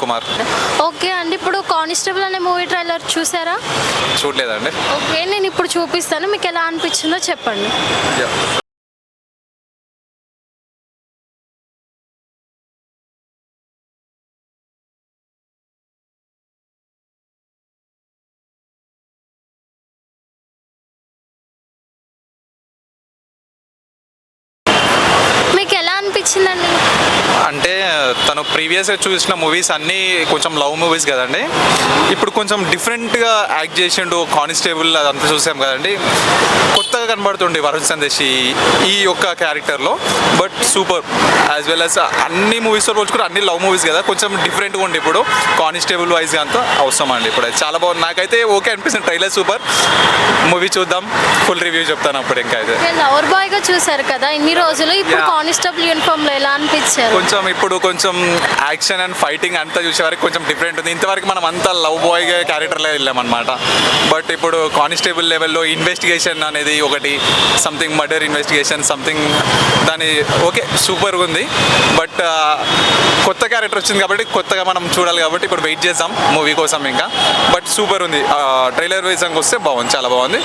Kumar. Okay అండి, ఇప్పుడు constable అనే మూవీ ట్రైలర్ చూసారా? చూడలేదండి. ఓకే, నేను ఇప్పుడు చూపిస్తాను, మీకు ఎలా అనిపించిందో చెప్పండి. మీకు ఎలా అనిపించిందండి? అంటే తను ప్రీవియస్గా చూసిన మూవీస్ అన్నీ కొంచెం లవ్ మూవీస్ కదండి. ఇప్పుడు కొంచెం డిఫరెంట్గా యాక్ట్ చేసిండు. కానిస్టేబుల్ అదంతా చూసాం కదండి. కొత్తగా కనబడుతుండే వరుణ్ సందేశ్ ఈ యొక్క క్యారెక్టర్లో. But super as well as అన్ని మూవీస్తో పోల్చుకుంటే అన్ని లవ్ మూవీస్ కదా, కొంచెం డిఫరెంట్గా ఉండి ఇప్పుడు కానిస్టేబుల్ వైజ్గా అంతా అవసరం అండి. ఇప్పుడు చాలా బాగుంది, నాకైతే ఓకే అనిపిస్తుంది. Trailer super. మూవీ చూద్దాం, ఫుల్ రివ్యూ చెప్తాను అప్పుడు. ఇంకా అయితే లవర్ బాయ్గా చూసారు కదా ఇన్ని రోజులు, ఇప్పుడు కానిస్టేబుల్ యూనిఫామ్లో ఎలా అనిపించారు? కొంచెం యాక్షన్ అండ్ ఫైటింగ్ అంతా చూసే వరకు కొంచెం డిఫరెంట్ ఉంది. ఇంతవరకు మనం అంతా లవ్ బాయ్ క్యారెక్టర్లో వెళ్ళామన్నమాట. బట్ ఇప్పుడు కానిస్టేబుల్ లెవెల్లో ఇన్వెస్టిగేషన్ అనేది ఒకటి, సంథింగ్ మర్డర్ ఇన్వెస్టిగేషన్ సంథింగ్, దాని ఓకే సూపర్గా ఉంది. బట్ కొత్త క్యారెక్టర్ వచ్చింది కాబట్టి కొత్తగా మనం చూడాలి కాబట్టి ఇప్పుడు వెయిట్ చేద్దాం మూవీ కోసం ఇంకా. బట్ సూపర్ ఉంది. ట్రైలర్ వైజ్కి వస్తే బాగుంది, చాలా బాగుంది.